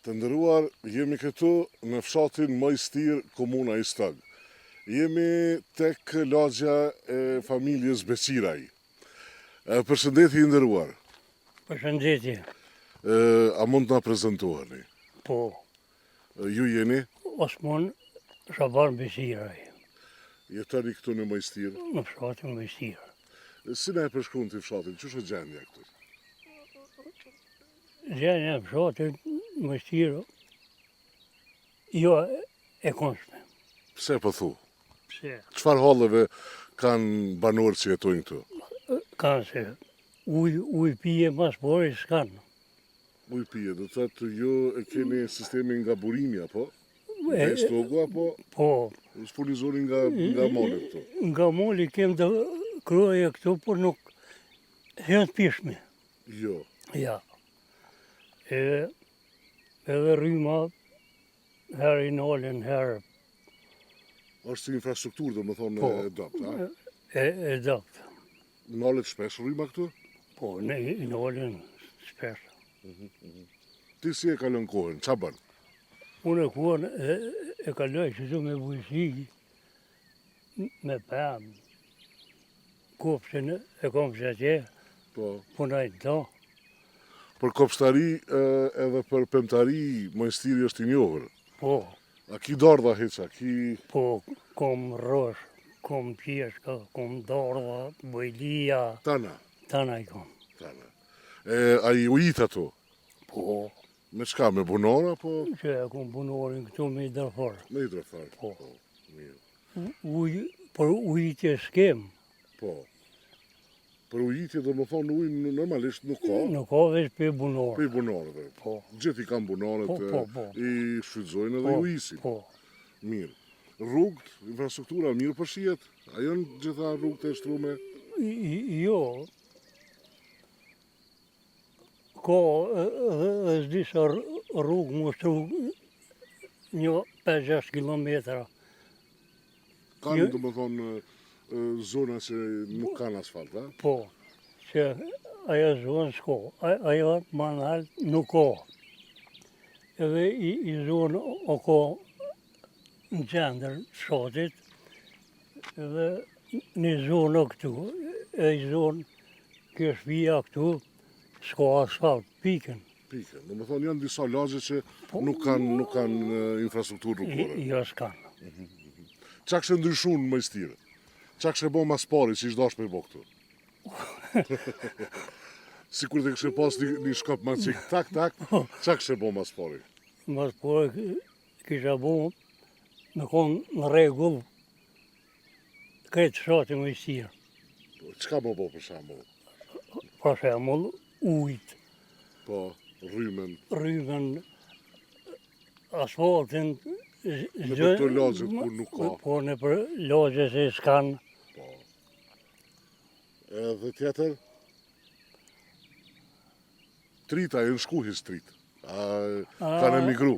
Të nderuar, jemi këtu në fshatin Majstir, komuna Istog. Jemi tek lagja e familjes Beqiraj. Përshëndetje i nderuar. Përshëndetje. A mund të na prezantoheni? Po, Ju jeni? Osman Shaban Beqiraj, Jetoni këtu në Majstir. në fshatin Majstir. Si na e përshkruan ti fshatin? Ç'është gjendja këtu? Gjendja e fshatit Majstir jo e konshme. Pse po thu? Pse? Çfarë hallëve kanë banorët që jetojnë këtu? Kanë se uj pije mas pore s'kanë. Ujë pije, do të thotë ju e keni sistemin nga burimi apo? Nga stogu apo Po, furnizoni nga mole këtu? nga moli kem të kroje këtu, por nuk janë të pishme. Jo. Ja. Edhe rryma, herë i nalen, herë Është si infrastrukturë, do më thonë Po. e dopt, a? e dakt. Nalet shpesh rryma këtu? Po, ne i nalen shpesh. Ti si e kalon kohën, qa bën? Unë e kuan e kaloj që të me bujësi, me pëmë, kopshin e kom që atje, Po. punaj në ta. Për kopshtari edhe për pemtari, Majstiri është i njohur. Po, A ki dardha heqa, ki... po, kom rosh, kom pjeshka, kom dardha, bojlia, Tana, tana i kom. tana. A i ujit ato? Po, Me çka, me bunora, po? që e kom punorin këtu me i dërfar. Me hidrofar. Po. Mirë. Për ujitje s'kem, Po. Për ujitje, do më thonë, ujnë normalisht nuk ka. nuk ka veç për bunor. Për i bunorëve. Po, Gjithë i kanë bunorët, Po. i shfrytëzojnë edhe po, i ujisin. po. Mirë. Rrugët, infrastruktura mirë për shijet? A janë gjitha rrugët e shtrume? Jo. Ka edhe disa rrugë më shtru një 5-6 kilometra. Kanë, do më thonë, zona që nuk kanë asfalt, a? Po, që ajo zonë s'ko, ajo manal nuk ka. Edhe i zonë o ka në qendër fshatit, edhe një zonë këtu, e i zonë kjo shtëpia këtu, s'ka asfalt, pikën. Pike. Do më thonë, janë disa lagje që nuk kanë infrastrukturë rrugore. Jo s'kanë. Qa kështë ndryshu në Majstirë? Qa kështë bo mas pari që ishtë dash me bo këtu? Sikur të kështë pas një shkop ma qik, tak, qa kështë bo mas pari? Mas po kisha bo me konë në regull këtë fshati Majstir. Qka më bo për shambull? Për shemull, ujtë, Po, rrymen, asfaltin, në për të lagjet kur nuk ka. Po në për lagje se s'kanë. Po. Edhe tjetër? Trita, e në shkuhis trit. Kanë emigru.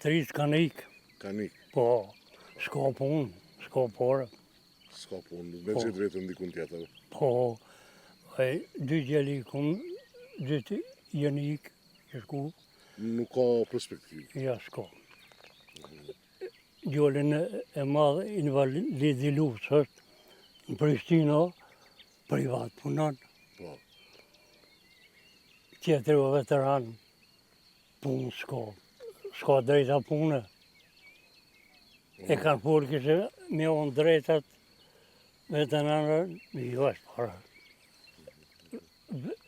Trit kanë ikë. Kanë ikë. Po, s'ka punë, s'ka pore. S'ka punë, me gjithë vetën dikun tjetër. Po, dy djeli kumë, dy janë ikë, që shku, Nuk ka perspektivë. ja s'ka. Djolin e madhe invalidi luftës është në Prishtina, privat punon. Po. Tjetër o veteran, punë s'ka drejta punë. E kanë folë kështë me onë drejtat veteranër, jo është para.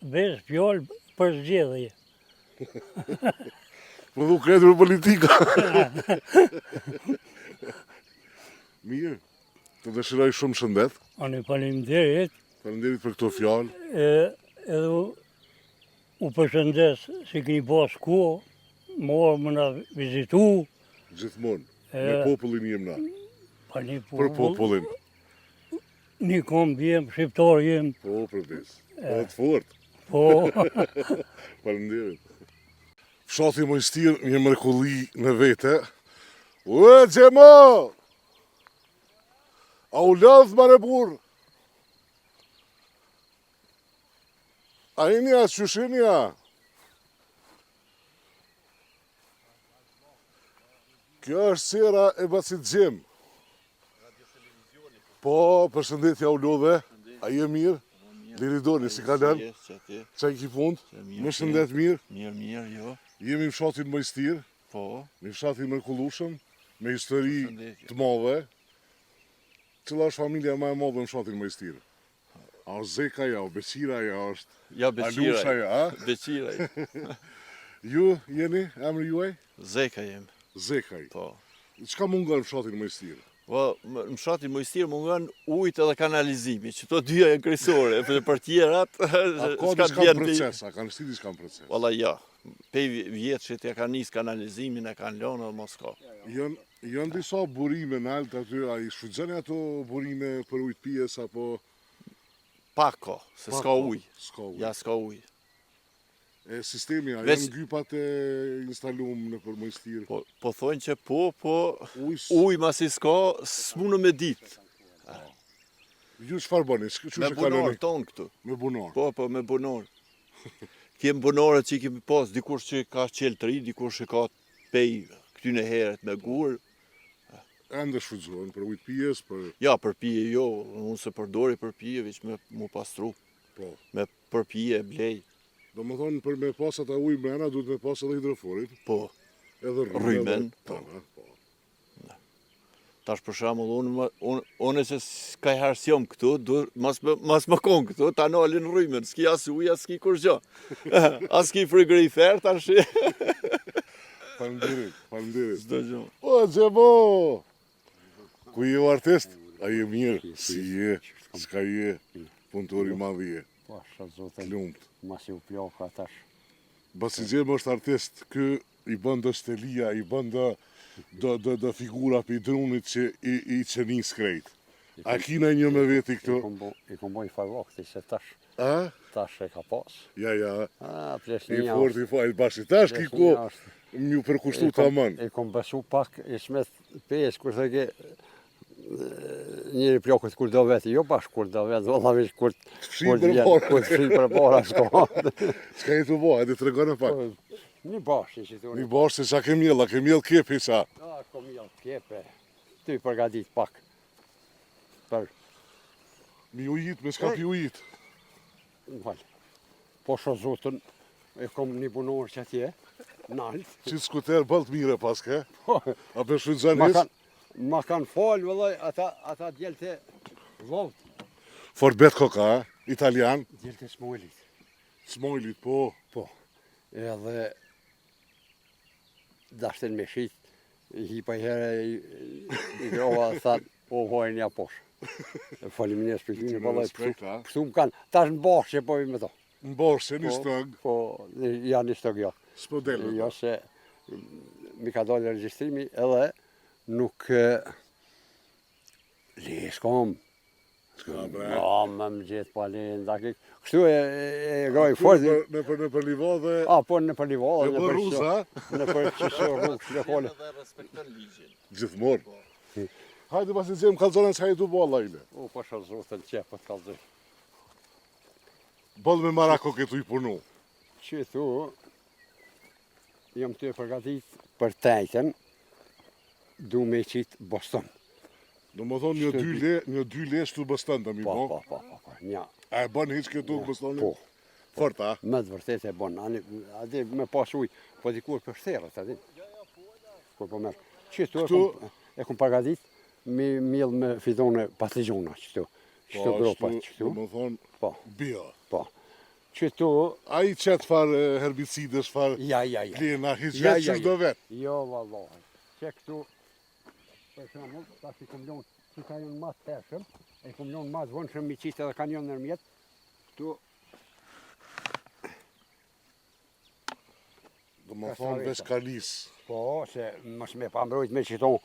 Vesh pjollë për zgjedhje. Po du kredur politika. Mirë, të dëshiroj shumë shëndet. Ani faleminderit, Faleminderit për këto fjalë. edhe u përshëndes si keni pas kohë, morë më na vizitu, Gjithmonë. Me popullin jem na. pa një Për popullin. një kom jem, shqiptar jem, Po, për des. Edhe të fort. po, Faleminderit. Fshati Majstir një mrekulli në vete. Ue, Gjemo! A u lëdh mare burë? A inja, qyshinja? Kjo është sera e Bacit Xhem. Po, përshëndetje u lodhe. A je mirë? Liridoni, si kalan? Qa i ki fund? Më shëndet mirë. Mirë, jo. Jemi në fshatin Majstir, Po, në fshatin mrekullueshëm, me histori Përshëndetje. të madhe. Cila është familja më e madhe në fshatin Majstir? A është Zekaja, o Beqiraja, është ja Alushaja, a? Beqiraj. Ju jeni, emri juaj? Zeka jem, Zekaj. po. Çka mungon në fshatin Majstir? Po, në fshatin Mojstir mungon ujtë edhe kanalizimi, që to dyja janë kryesore, për tjerat, A ka s'ka diçka vjen në pi- proces, a kanë shti diçka në proces? Valla ja, pej vjetë që t'ja ka nis kanalizimin e kanë lënë edhe mos ka. Janë disa burime në altë aty, a i shfrytëzoni ato burime për ujtë pijes apo Pak ka, se s'ka ujë. S'ka ujë. Ja, s'ka ujë. E sistemi, a Veç- janë gypat e instalum në për Majstir? Po thonë që po, Ujë, ujë masi s'ka, s'munë me ditë. ju çfarë bëni? Çu Me bunor tonë këtu. Me bunor. Po, me bunor. Kem bunorët që i kemi pas, dikush që ka qeltëri, dikush që ka pej këtyne heret me gurë. Ende shfrytëzohen për ujtë pijes, për Ja, për pije jo, unë se përdori për pije, veç me mu pastru. po. Me për pije, blej. Do më thonë për me pas ata ujë mrena duhet me pas edhe hidroforit, Po, edhe Rrymen, Po. tash për shembull unë që s'ka herë s'jom këtu, mas më kon këtu, ta nalin rrymen, s'ki as ujë, as s'ki kur gjë. As s'ki frigorifer tash. Faleminderit. Çdo gjë. O, Xhebo! Ku je o artist? A je mirë? Si je? S'ka je? Punëtori madh je. Po, shë zote, Lumt. mas ju pjoka tash. Basi Xhebo është artist, ky i bën do stelia, i bën do figura për i drunit që i qenis krejt. A kina një me veti këtu? I kom boj farvokti se A? tash e ka pas. Ja. A, I plesninja fort, i fort, bashkë. Tash ki ku më përkushtu të amën. I kom besu pak, i smet pes, kur të ke njëri plokët kur do veti, jo bashkë kur do veti, valla veç kur Fshin për para. kur të fri për para s'ka. S'ka i të bo, edhe të regone pak. Një bashkë që të Një bashkë se qa ke mjell kepi qa. A, kom jam kjepe, ty përgatit pak. Për, Mi ujit, me s'ka pi ujit. në falë, po shë zotën, e kom një bunor që atje, nalt. Qitë skuter bëllët mire pas ke. Po, A për shfrytëzën Ma nis? ma kanë falë, vëllaj, ata djelte lovët, Fort Bet Koka, italian. djelte Smolit. Smojlit, po. Po, edhe dashten me shit, i hipa herë i grova dhe thatë, o hojnë ja poshë. Faleminderit për ty në vëllaj, respekt, a? pështu më kanë, tash në bashkë që po i me to. Në bashkë, një stëg, Po, janë një stëgë, jo. s'po delë. Jo se mi ka dalë regjistrimi edhe nuk le s'kam. Ska bre. Ja, më gjithë pa le ndaki. Kështu e groj fort. Në për livadhe, A, po në për livallë, e bë ruza, në për qësë rrugë, në kole. Dhe respekton ligjin. gjithmonë. Hajde pas i gjemë kalzone që hajdu bo lajle. U, po shë zotën qepët kalzoj. Bëllë me Marako këtu i punu. Që thu, jam të përgatit për tajten, du me qitë Boston. Do më thonë një dy lesh të bëstën të mi bo. Po, një, A e bën hiç këtu bëstën? po, Fort, a? me të vërtet e bon, adi me pas uj, po dikur për shterët, adi. Kur po merë. Që thu e kom përgatit, mi mill me fidone patligjona, qëtu. Qëtu gropat, qëtu. Do më thonë, Po, bio. po. Qëtu, A i qëtë farë herbicides, farë ja. klina, hiç Ja, vetë që do vetë. Jo, vallahi. Që këtu, për shembull, tash i kom lënë, që ka janë ma të hershëm, e kom lënë ma të vonshëm mi qitë edhe kanë janë nërmjet, këtu, Do më Ka thonë sa veskalis. po, se mos me pa mbrojt me qiton,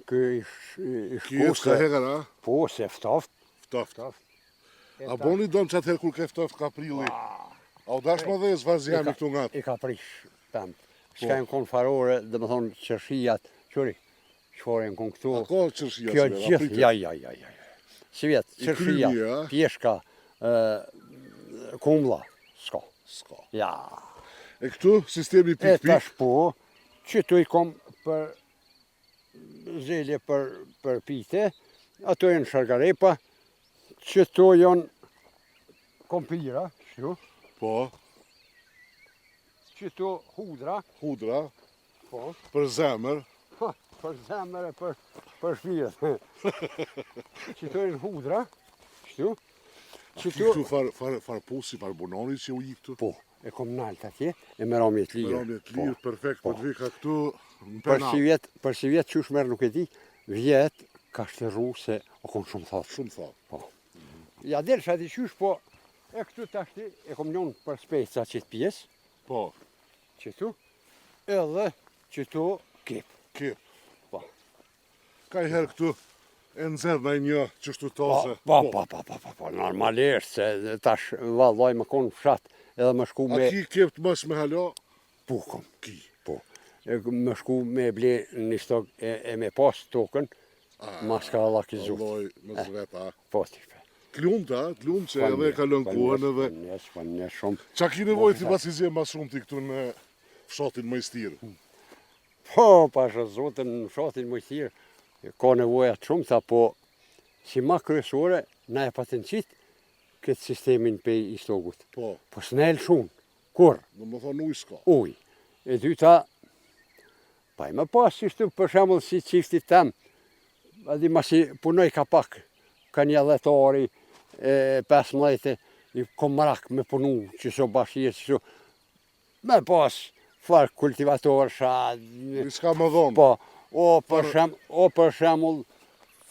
kë i Kje s'ka hegar, a? po, se ftoft, Ftoft. A boni dëmë që atëherë kur ke ftoft ka prilli? A u dash më dhe zvarzi jam i këtu nga i ka prish, pëmë. Shka në konë farore, dhe më thonë qërshijat, qëri, qëfore në konë këtu, A ko qërshia kjo si vetë, gjithë, aprite? ja. Si vjetë, I qërshia, krymi, a? pjeshka, kumla, s'ka. S'ka. Ja. E këtu, sistemi E pik-pik, tash po, që tu i kom për zelje për pite, ato janë shargarepa, që to janë kompira, kështu, Po, që to hudra, hudra, po, për zemër. ha, për zemër e për shpiret. Që to janë hudra, kështu, që Ki këtu far pusi, far bonori që u i këtu. po, e kom nalt atje, e më ramjet Me lirë. ramjet lirë, perfekt, po të vika këtu në Për penal. si vjet që shmerë nuk e di, vjet ka shtërru se o kom shumë thotë. Shumë thot. Po. Ja del shati qysh, po e këtu tashti e kom njonë për speca qëtë pjesë, Po, qëtu, edhe qëtu kip. kip. Po. Ka i herë këtu e nëzër në një qështu tose. Po, normalisht, se tash vallaj më konë fshat, edhe më shku A me ki kip të mos me halo? pukom. Ki. Po. E më shku me ble një stok e me pas tokën, mas ka lakizut. Alloj, në zveta. Po, tipe. T'lumt, a? T'lumt që edhe ka lënë kohën edhe... Po, një shumë. Qa ki nevoj t'i pasizje ma shumë t'i këtu në fshatin Majstir? Po, pasha zotën në fshatin Mojstir, ka nevojat shumë, tha po, si ma kryesore, na e patenqit këtë sistemin pej i stogut. Po, Po s'nel shumë, kur, në më thonë uj s'ka. uj. E dyta, pa i më pas qështu për shembull si qiftit tem, adi ma si punoj ka pak, ka një dhetari, 15, i kom mrak me punu, që so bashkirë, që so, me pas far kultivator, shad, Ni s'ka më dhonë. po, o për shembull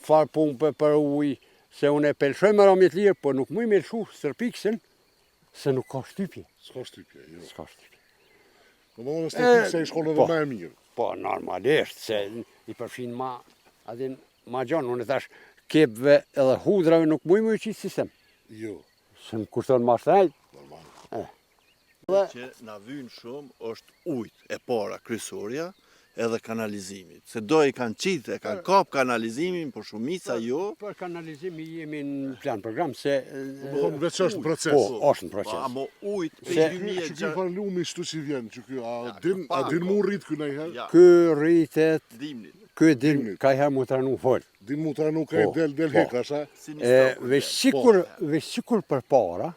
far pumpe për ujë, se unë e pelshoj me ramjet lirë, po nuk muj me lëshu stërpiksen, se nuk ka shtypje. S'ka shtypje, jo. S'ka shtypje. Në më thonë estetik se i shkollë edhe po. me e mirë. Po, normalisht, se i përfshin ma, adin, ma gjanë, unë e thash, kepve edhe hudrave nuk muj me qitë sistem. Jo, Se më kushton ma shtrajt, normal. Që na vyn shumë është ujt e para kryesorja edhe kanalizimit. Se do i kanë qitë, e kanë kap kanalizimin, por shumica jo. për kanalizimi jemi në plan program, se... Më thonë veç është në proces. Po, është në Po, proces. amo ujt Se- pej Që ky 2006 farë lumi shtu që vjen, që ky, pa, a din mu rrit ky najherë? Ja, Ky rritet, dimnit. ky din, ka i herë mu tranu fol. Din mu tra nuk e Po, del po. hekash, a? Si një E, stokë. veç sikur për para,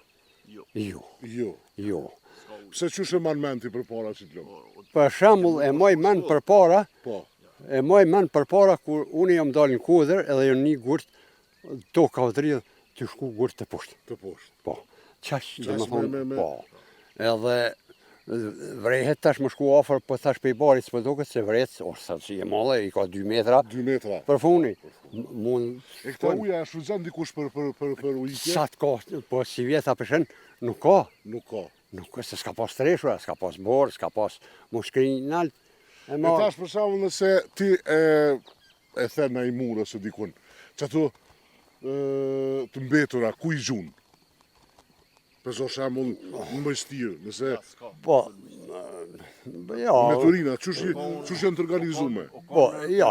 Jo. Jo. jo. Pse qështë e man menti për para që t'lumë? Për shembull e moj men për para, Po, kur unë jam dalë në kodër edhe jam një gurt, to ka dridh të shku gurt të poshtë. të poshtë. Po, qash dhe Qas më thonë, me- po. Edhe vrehet tash më shku afer, po tash pe i barit s'po duket se vrehet, ose sa që je madhe, i ka 2 metra 2 metra. për funi. Mund, E këta uja e shfrytëzon dikush për ujitje? sa të ka, po si vjeta përshen, nuk ka. Nuk ka. Nuk ka, se s'ka pas treshura, s'ka pas borë, s'ka pas mushkrin nalt. E E ma, tash për shembull nëse ti e the në i murë ose dikun, që ato të mbetura, ku i gjun? Për shembull në Majstir, nëse po, ja, meturina, çush janë të organizume? po, ja,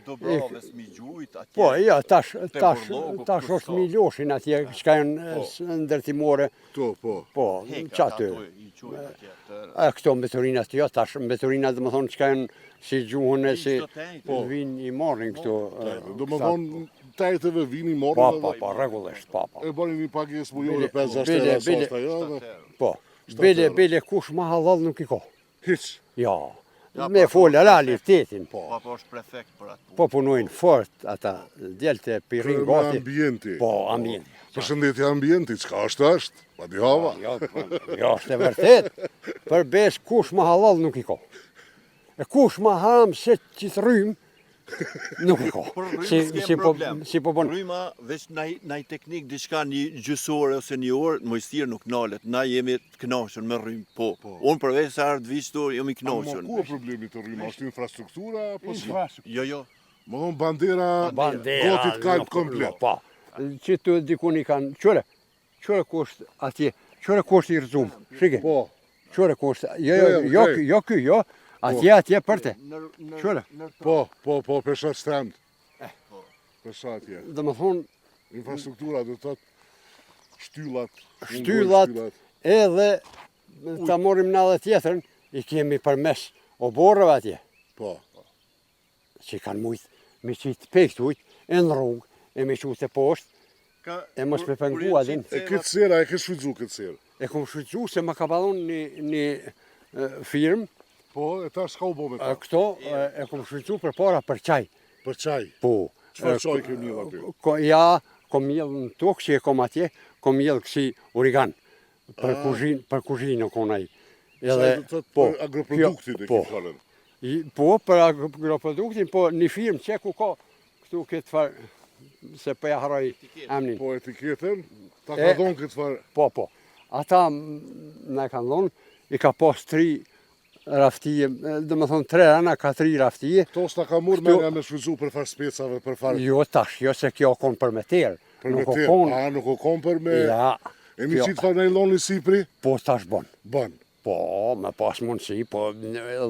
Dobroves mi gjujt atje. po, ja, tash Burllogu, është kështu. miloshin atje, shka janë ndërtimore, To, po. po, Hekat qatë. ato i gjujt atje. A këto mbeturinat jo, tash mbeturinat dhe më thonë që ka janë si gjuhën e si Po. vinë i marrin këto. Do më thonë, tajtëve vini morë Po, rregullisht, po. e bani një pagesë bujore Bile- 5-6 bile- euro bile- sosta, jo? dhe- Po, euro. bile kush ma halal nuk i ka. Hiç. Ja, Ja, me po, folë realitetin. Po, po është prefekt për atë. Po punojnë fort ata djelte pirin Me gati. ambienti. Po, ambienti. Përshëndetje ambienti, çka është? Pa di hava. Jo, është e vërtet. Për besh kush ma halal nuk i ka. E kush ma haram se që të rrym, nuk i ka. Për rrymë s'kem problem. Si po bon. Rryma, veç naj teknik, diçka një gjysore ose një orë, në Mojstir nuk nalet. Na jemi të kënaqur me rrymë, po. Unë përveç se ardh vishtur, jam i Ma kënaqur. ku e problemi të rryma? Është infrastruktura apo si? Jo, jo. Më thonë bandera Bandera. gotit ka nuk- komplet. Po. Që të dikun i kanë, qëre kusht atje, qëre kusht i rëzum. Shike, Po, qëre kusht, okay. jo ky, jo. Atje përte. Qëre? po, pesha stand. Pesha atje. Dhe më thonë, Infrastruktura do të thotë shtyllat, Shtyllat. edhe ta morim në edhe tjetërn, i kemi përmes oborëve atje. Po. që kanë mujtë me qitë pekhtujt, e në rrugë, e me qute poshtë, e mos me pengu adin. E këtë sera, e ke shfrytzu këtë serë? E kom shqyqu se më ka balon një firmë, Po, e tash s'ka u bo me ta. këto e kom shqyqu për para për qaj. Për qaj. Po. Çfarë çaj ke mjell aty? Ja, kom mjell në tokë që e kom atje, kom mjell kësi origan. Për kuzhinë konaj. Për agroproduktit e ke fjalën. Po, për agroproduktin, po një firmë që ku ka këtu këtë farë, se për ja haroj emnin. Po etiketën, ta ka dhonë këtë farë. Po. Ata në kanë dhonë, i ka pas 3 raftije, dhe më thonë 3 rana ka 3 raftije. Kto s'ta ka murë me nga me shfrytzu për farë specave, për farë... Jo tash, jo se kjo konë për me terë. Për me terë, nuk o konë për me... Ja. E mi qitë farë najloni Sipri? Po tash bon. Ban. Po, me pas mundësi, po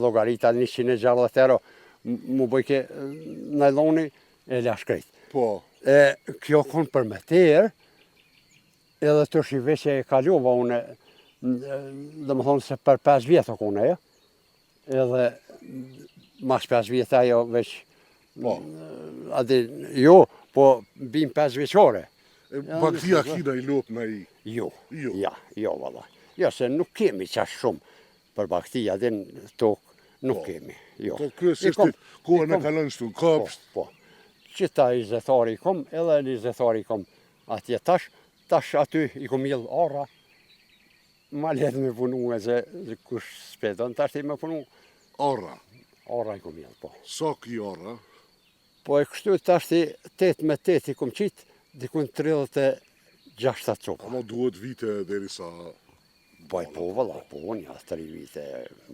logarita 160 euro, mu bëjke najloni e la shkrejt. Po. Kjo konë për me terë, edhe të shive që e kalova une, dhe më thonë se për 5 vjetë o kone, edhe mas 5 vjetë ajo veç, jo, po bim 5 vjeqore. Baktia kina i lopë na i? Jo, valla. Jo, se nuk kemi qash shumë për baktia, dhe në tokë nuk kemi, jo. Po kryesisht kohë në kalën shtu në kopsht. Po, qita i zethari kom, edhe një zethari kom atje tash aty i kom jellë arra, ma letë me punu e se kush spedon, tash i me punu. Arra? Arra i kom jellë, po. Sa ki arra? Po e kështu tash i 8 me 8 i kom qitë, dikun 36 copa. Ama duhet vite deri sa... Po, valla, po, një 3 vite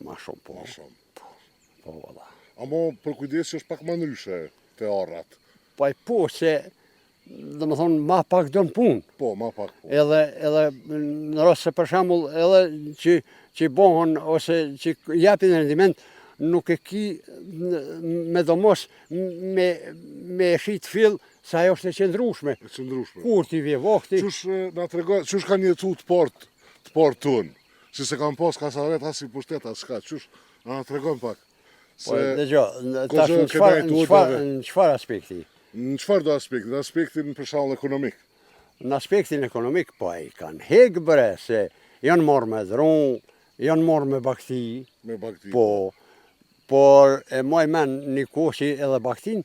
ma shumë, po. Ma shumë. Po, valla. Ama për kujdesi është pak ma ndryshe të arrat. Po, se, dhe më thonë, ma pak do në punë. Po, ma pak po. Edhe në rrasë se për shambull, edhe që bohon, ose që japin rendiment, nuk e ki me domos me shit fill, sa ajo është e qëndrushme. E qëndrushme. Kur t'i vje vokti. Qush ka një tu të partë tunë? Si se kam pas kasaret, as i pushtet, as shka. Qush, na tregon pak. Po, dhe gjo, tash në qfar aspekti? Në qfar do aspekti? Në aspektin për shembull ekonomik? Në aspektin ekonomik, po i kanë hekë bre, se janë morë me dhrunë, janë morë me bakti. Me bakti. Po, por e moj men një koshi edhe baktin,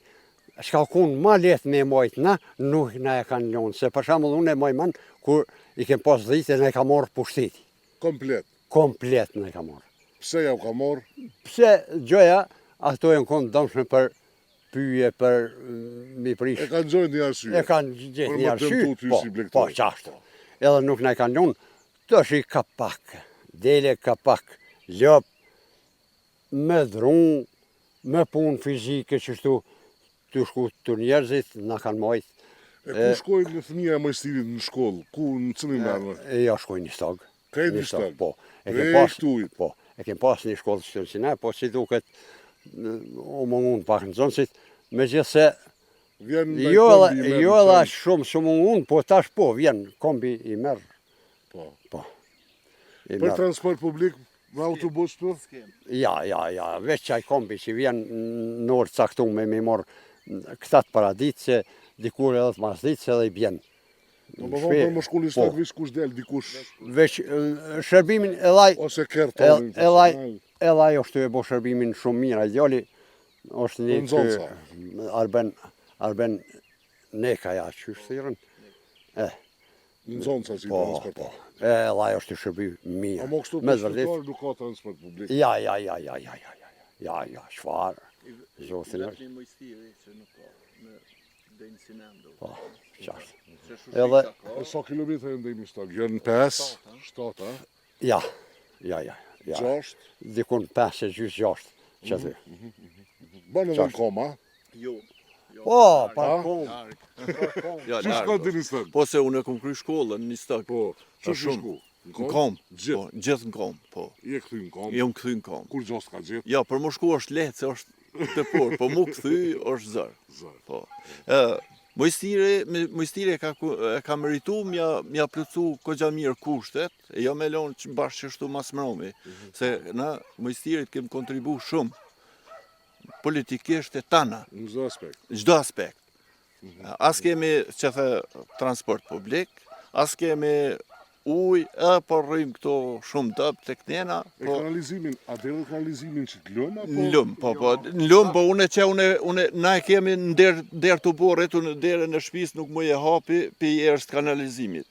shka kun ma letë me mojtë na, nuk na e kanë ljonë. Se për shambull unë e moj men, kur i kem pas dhite, ne ka morë pushteti. Komplet? Komplet ne ka morë. Pse ja u ka morë? Pse gjoja, ato e në konë dëmshme për pyje, për mi prish. E kanë gjojnë një arsye? E kanë gjithë një arsye, po qashtë. Edhe nuk ne kanë ljonë, të shi kapak, dele kapak, ljop, me dhrunë, me punë fizike që shtu të shku të njerëzit, na kanë mojtë. E ku shkojnë në fëmija e majstirit në shkollë? Ku në cëllin mërë? Ja shkojnë një stagë. Krejt një stagë? Po. Po. E kem pas një shkollë që të nësina, po si duket o më unë pak në zonësit, me gjithë se jo edhe shumë së më unë, po tash po, vjen, kombi i merë. Po. Për transport publik, me autobus të? Ja, veç qaj kombi që vjen në orë caktume me morë këtat para ditë, se dikur edhe të mas ditë, se edhe i bjen. Në më thonë për më shkulli stak vish kush del, dikush... Veç shërbimin e laj... Ose kërtonin... E laj është të e bo shërbimin shumë mirë, a djali është një Zonca. Arben Nekaja, që është thirën. Në zonca si transportar. E laj është të shërbi mirë. A mo kështu për shqiptar nuk ka transport publik? Ja, shfarë. Zotin është. Një mojstiri që nuk ka në dejnë sinendo. Po, qartë. E sa kilometra e ndejnë një stak? Jënë 5, 7, a? Ja. 6? Dikun 5 e gjysë 6, që ty. Banë edhe në koma? Jo. Po, pa kom. Që shka dhe një stak? Po se unë e kom kry shkollën një stak. Po, që shku? Në kom, gjithë në kom, po. I e këthy në kom? Jo më këthy në kom. Kur gjost ka gjithë? Ja, për më shku është letë, se është të por, po mu këthy është zërë. Po. Mojstire ka meritu, mja plëcu këgja mirë kushtet, e jo me lonë që bashkë që shtu mas mromi, se na mojstirit kem kontribu shumë politikisht e tana, Në çdo aspekt. çdo aspekt. As kemi që the transport publik, as kemi ujë, po rrim këto shumë dop tek nena, E po kanalizimin, a deri kanalizimin që të lëm apo? në lum, në lum, po une na e kemi në der të borrit, unë derën e shtëpisë nuk më e hapi pi jashtë kanalizimit.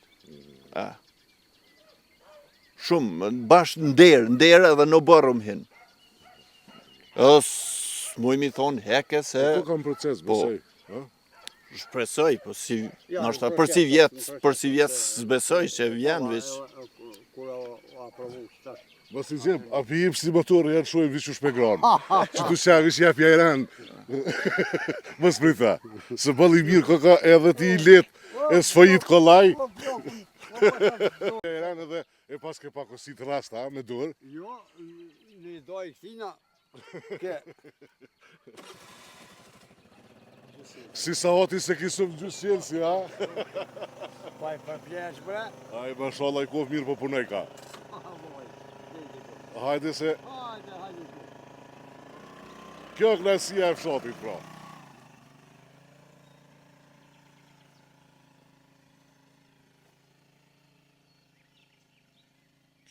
Shumë, bashkë në der edhe në borëm hin. Muj mi thonë heke se... Këto kam proces, besoj. Shpresoj, po si... Nashta për si vjetë s'besoj që vjen vish. Mos i zjem, a pi jep si motorë janë shojnë vish u shpegran. Që tu qa vish jep jajran. Mos prita. Se bëlli mirë koka edhe ti i let e s'fajit kolaj. Jajran edhe e pas ke pa kosit rasta me dorë. Jo, në doj këtina, ke... Si sa hoti se kisëm gjusjen si, ha? Pa i përpjesh, bre. Aj, mashallah, i kohë mirë po punoj ka. Hajde se... Hajde. Kjo knasia e fshatit, pra.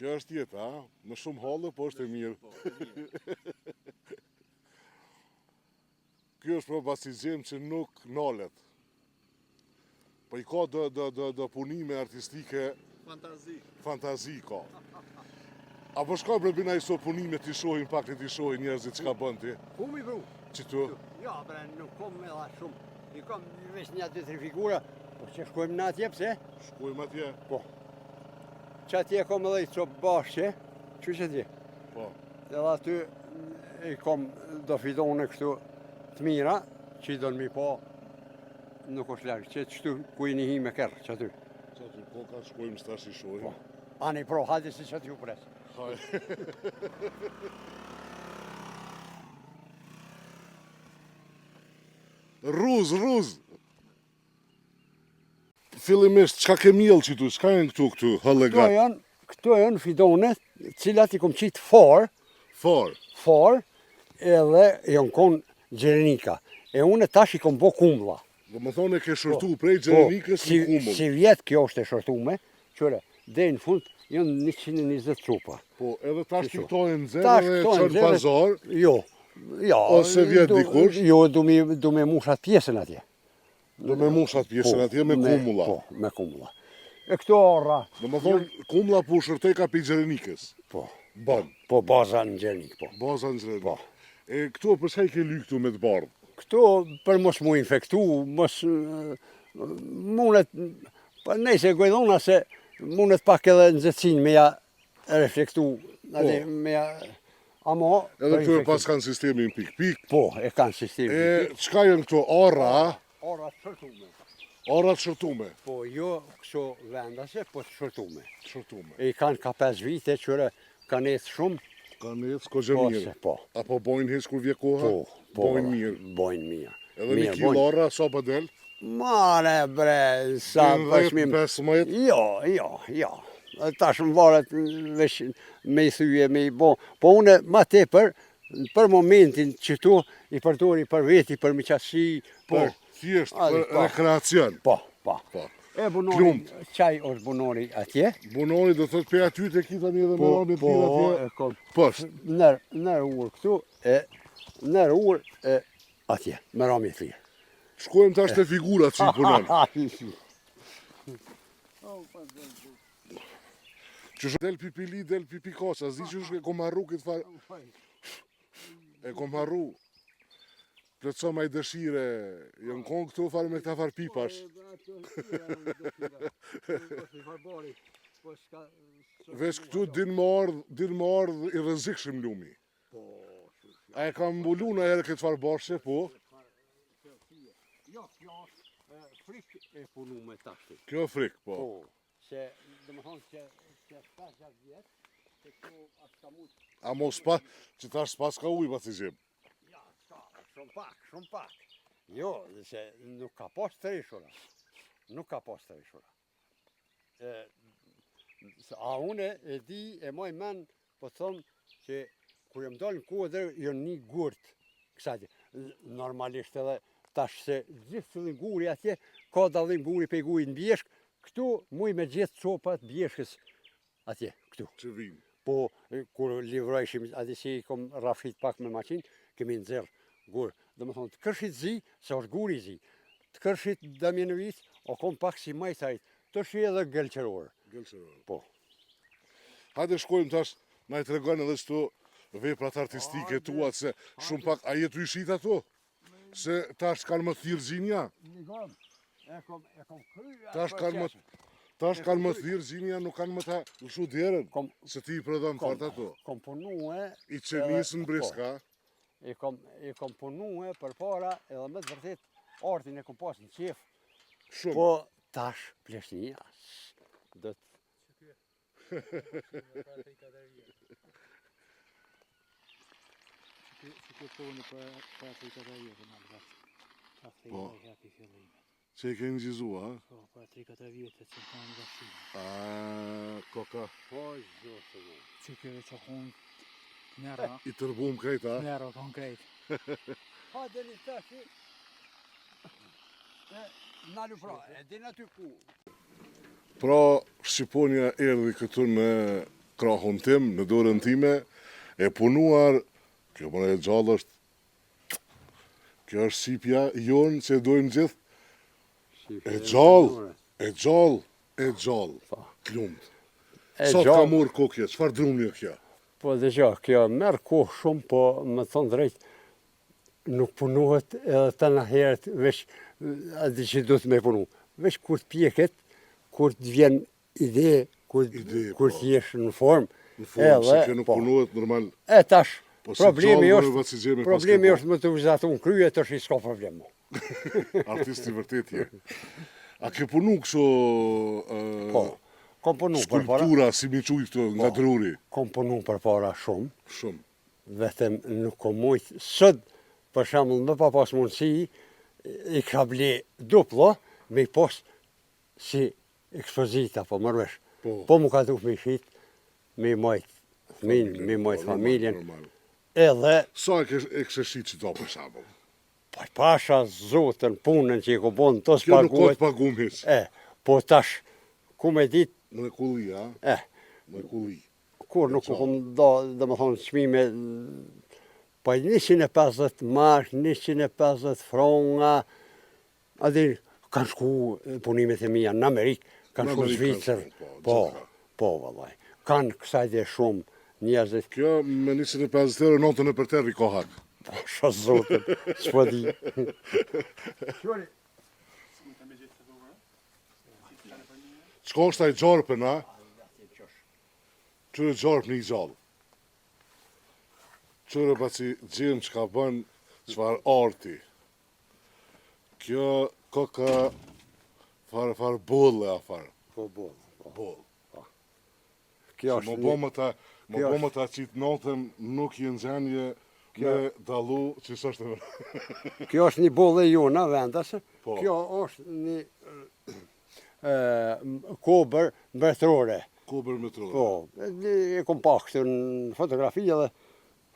Kjo është jetë, ha? Më shumë hallë, po është e mirë. Kjo është pra basizim që nuk nalet. Po i ka do punime artistike, fantazi ka. Apo shka bre bina i so punime t'i shohin pak t'i shohin njerëzit që ka bën ti? Ku mi bru? Që tu? Ja, bre, nuk kom me dha shumë. I kom vesh një 2-3 figura, po që shkojmë në atje, pse? Shkojmë atje? Po. Që atje kom edhe i copë bashkë, që që atje? Po. Edhe aty i kom do fidone kështu të mira, që i do në mi po, nuk është largë, që qëtu ku i një hi me kërë, që aty. Që aty, po ka shkojmë stash i shohim. Po. Ani pro, hajde si që aty u presë. Ruz! Fillimisht, qka ke mjellë që tu, qka janë këtu hëllegat? Këto janë fidone, cilat i kom qitë for, edhe janë konë gjerenika. E une tash i kom bo kumla. Do më thonë e ke shërtu prej gjerenikës në kumëll. Si vjetë kjo është e shërtume, qëre, dhe në fund janë 120 cupa. Po, edhe tash këto e nëzere dhe qënë pazar. Jo, ose vjetë dikush. Jo, du me mushat pjesën atje. Do me mushat pjesën atje me kumulla. Po, me kumulla. E këto orra. Do më thonë, kumulla po shërtej ka pi gjerenikës. Po. Ban. Po, baza në gjerenik, po. Baza në gjerenik. Po. E këto përsa i ke ly këtu me të bardhë? Këto për mos mu infektu, mos mundet, nejse gojdona se mundet pak edhe nxehtësinë me ja reflektu, me ja, amo... Edhe këtu e pas kanë sistemin pik-pik. Po, e kanë sistemin pik-pik. Qka janë këto arra? Arra të shërtume. Arra të shërtume? Po, jo këso vendase, po të shërtume. Shërtume. E i kanë ka 5 vite, qëre kanë ecë shumë. Kanë ecë ko gjë mirë. Po. Apo bojnë heq kur vje koha? Po. Bojnë mirë. Bojnë mirë. Edhe një kilo arra, sa për del? Mare bre, sa përshmim... 15? Jo. Tash më varet vesh me i thyje, me i bo. Po une ma tepër, për momentin që tu i përdori për veti, për miqasi, Po, thjesht, për rekreacion. Po. E Klump. bunori, qaj është bunori atje. Bunori do thot pe aty të kita një dhe me rami të tira atje. Post. Nër urë këtu, nër urë atje, me rami të tira. Shkojmë tash të figurat që i punon. Që del pipili, del pipikosa, zi që shke kom harru këtë farë. E kom harru. Plëtso ma i dëshire, jënë konë këtu farë me këta farë pipash. Vesh këtu din më ardhë i rëzikshëm lumi. A e kam mbulu në herë këtë farë barshe, po? Jo, kjo është frikë e punu me tashti. Kjo frikë, po. Se, dhe më thonë që 5-6 vjetë, se kjo është ka mujtë. A mos pa, që tash s'pas ka ujë, pa të gjem. Ja, shumë pak. Jo, se nuk ka pas të rishura. A une e di, e moj men, po thonë që kur jem dalë në kodër, jënë një gurt, kësaj. Normalisht edhe tash se gjithë fillin guri atje, ka dallim guri pe guri në bjeshk, këtu muj me gjithë copat bjeshkës atje, këtu. Që vinë. Po, kur livrojshim, ati si i kom rafshit pak me maqinë, kemi nxerr gur. Dhe më thonë, të kërshit zi, se është guri zi. Të kërshit Damjanovic, o kom pak si majtajt, të shi edhe gëlqëror. Gëlqëror. Po. Hajde shkojmë tash, na i tregon edhe çto veprat artistike tua, se shumë pak, a jetu i shit ato? Se tash kanë më thirë zinja. E kom krya. Tash kanë më thirë zinja, nuk kanë më ta lëshu derën, se ti i prodhon fort ato. Kom punu e. I qenisën breska. I kom punu e për para, edhe me të vërtet, artin e kom pas në qef. Shumë. Po, tash, pleshnia, do të... Po. Që i keni gjizua, ha? Po, pra 3-4 vjetë që kanë dashim. Koka. Po, zotë, Që kërë që konë njëra, I tërbum krejt, ha? njëra konkret. ha, deri tash, nalu pra, e din aty ku. Pra, Shqiponia erdhi këtu në krahun tim, në dorën time, e punuar, kjo më e gjallë është, kjo është Shqipja jonë që e dojmë gjithë, e gjallë, klumt. Sa të ka morë kokje, çfarë drumje kjo? Po dhe gjo, kjo merë kohë shumë, po më thonë drejt, nuk punohet edhe të në herët, veç, adi që do të me punu. Veç kur të pjeket, kur të vjen ide, kur të jesh në formë. Në formë, se kjo nuk punohet normal. E tash, Po si problemi është më të vizatun kryet, është i s'ka problemu. Artist i vërtet je. A ke punu kësho Po, kom punu për para. skulptura, si mi quj këto, nga druri? Kom punu për para shumë. Shumë. Vetëm nuk kom mujtë. Sot, për shembull, më pa pas mundësi, i ka ble duplo, me i pos si ekspozita, po mërvesh. Po mu ka duk me i shit, me i majtë fëmin, me i majtë familjen. Edhe, Sa e kështë shit që do për shambull? pasha zotën punën që i ko bonë, të Kjo nuk ka s'paguhet. të pagum hiç. Po tash, ku me dit, Më e kulli, ha? Më e kulli. kur nuk kom do, dhe më thonë, çmime, pa 150 mark, 150 fronga, adi, kanë shku punimet e mija në Amerikë, kanë shku në Zvicër, po, vallaj. Kanë kësaj dhe shumë njerëzit, Kjo me 150 euro notën e për terri ka hak. pasha zotën, s'po di. Qka është taj gjarpën, ha? Qërë gjarpën i gjallë. Qërë pa që gjenë që ka bënë qëfar arti. Kjo ka farë bolle a farë. Po, Bolle. kjo Më është bo më ta qitë notën nuk jenë gjenje me dalu që së është Kjo është një bolle jona vendase, Po. kjo është një kobër mbretërore. Kobër me trojë. Po, e kom pa këtë në fotografi edhe,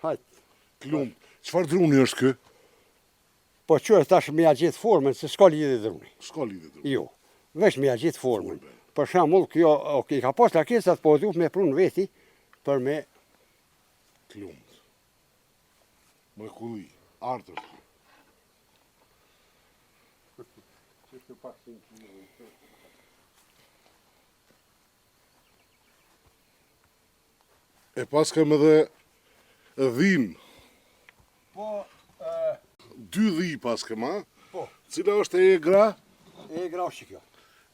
hajtë. Klumë, qëfar druni është kë? Po që tash me ja gjithë formën, se s'ka lidhje druni. Ska lidhje druni. Jo, veç me ja gjithë formën. Për shembull, kjo, i ka pas lakesat, po du me prunë veti, për me, Klumë. Më kulli, artë është kë. E pas kam edhe dhimë. po, 2 dhi pas kam, ha? Po. Cila është e egra? e gra është që kjo.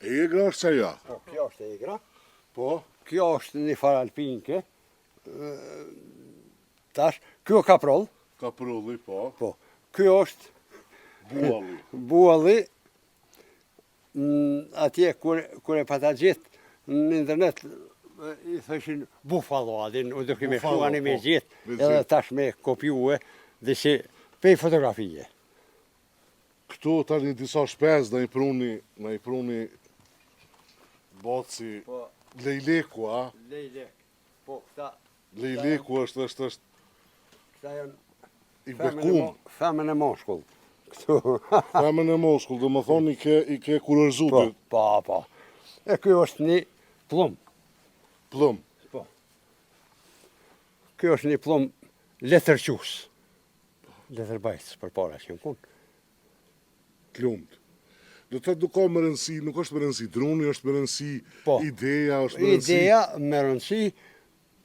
E egra është qaja. Po, kjo është e gra. Po, Kjo është një faralpinke. Tash, kjo kaproll. ka prulli, po. Po, kjo është Bualli. bualli. Atje, kur e pata gjithë në internet, i thëshin bufalo, adin, u duke me Bufalo, shuani me po, gjithë, me edhe gjithë. tash me kopjue, dhe si pej fotografije. Këto tani disa shpez në i pruni baci Po, lejleku, a? lejle, po, këta Lejleku është janë i I bekum. Femën e moshkull. Këtu. Femën e moshkull, do më thonë i ke kurorzu Po, të po. E kjo është një plum. plëm. Po. Kjo është një plum letërqus. Letërbajtës për para që më kunë. Klumt. Do të thotë nuk ka më rëndësi, nuk është më rëndësi druni, është më rëndësi Po. ideja, është më rëndësi Ideja me rëndësi,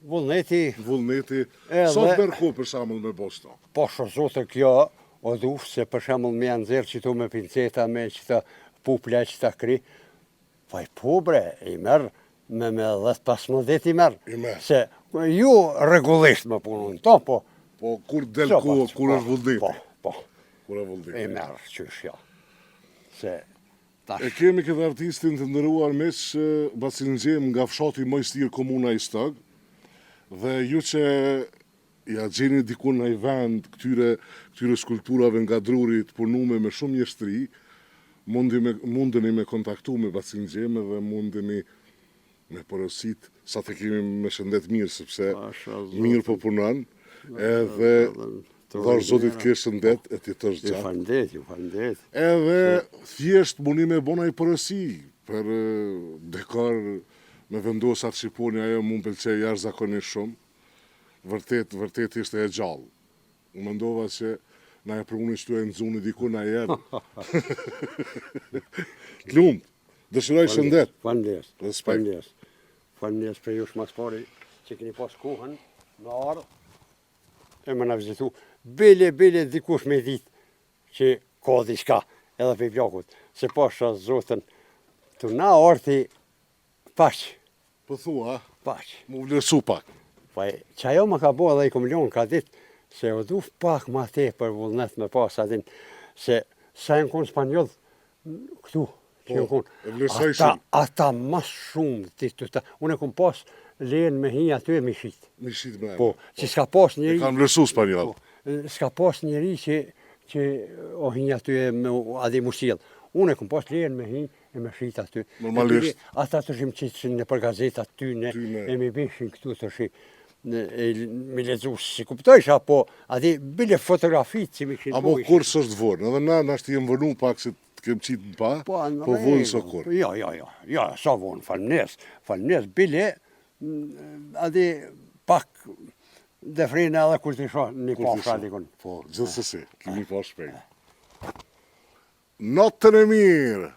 vullneti, vullneti. Edhe- Sa të merr kohë për shembull me bosta? po shozotë kjo, o duf se për shembull me janë zërë që tu me pinceta, me që ta pupla, që ta kri, po bre, i merë me 10-15 i merë. I merr. Se ju regullisht me punën to, po. Po kur del so, kohë, po, kur është vullneti? Po, Kur është vullneti? i merë qysh, ja. Se, tash, E kemi këtë artistin të ndëruar mes Bacinxhem nga fshati Mojstir, komuna i Stog, dhe ju që ja gjeni diku në i vend këtyre skulpturave nga druri të punume me shumë njeshtri, mundeni me kontaktu me Bacinxhem dhe mundeni me porosit sa të kemi me shëndet mirë, sepse Mashallah. mirë po punon, edhe dhash Zotit ke shëndet e ti tësh ju gjatë. falendet. Edhe thjesht mundi me bona i porosi për dekor me vendosat Shqiponi, ajo mu m'pëlqej jashtëzakonisht shumë. Vërtet ishte e gjallë. Unë mendova që na e pruni shtu e nëzuni diku na jenë. Klumt, dëshiroj shëndet. Falendet. Respekt. Falendet për jush mas pari që keni pas kohën në ardhë e më në vizitu. Bile dikush me ditë që ka diçka edhe për plakut. Se pasha zotën të na arti paq. Po thua, mu vlerësu pak. Që ajo më ka bo edhe i komilion ka ditë se o duf pak ma te për vullnet me pas atin se sa në konë spanjoll këtu që në konë. e vlerësoj shumë. Ata mas shumë të ta. Unë e kom pas lejen me hi aty e me shit. Mi shit me Po, që s'ka pas E njeri, kam vlerësu spanjall. s'ka pas njeri që o hi aty e me adi musil. Unë e kom pas lejen me hi e me shit aty. Normalisht. E bile, ata të shim qitë në për gazetat tyne, Tyne. e me beshin këtu të shi. Me lezu si kuptojsha, po adi bile fotografit që mi këshin Apo kur s'është vërnë, edhe na nashtë jem vërnu pak se të kem qitë në pa, po vërnë së kur. Jo, sa vonë, falnes, bile, adi pak dhe frina edhe kur t'i shoh një pafra dikun. Po, gjithsesi, kemi pa shpejt. Notën e mirë!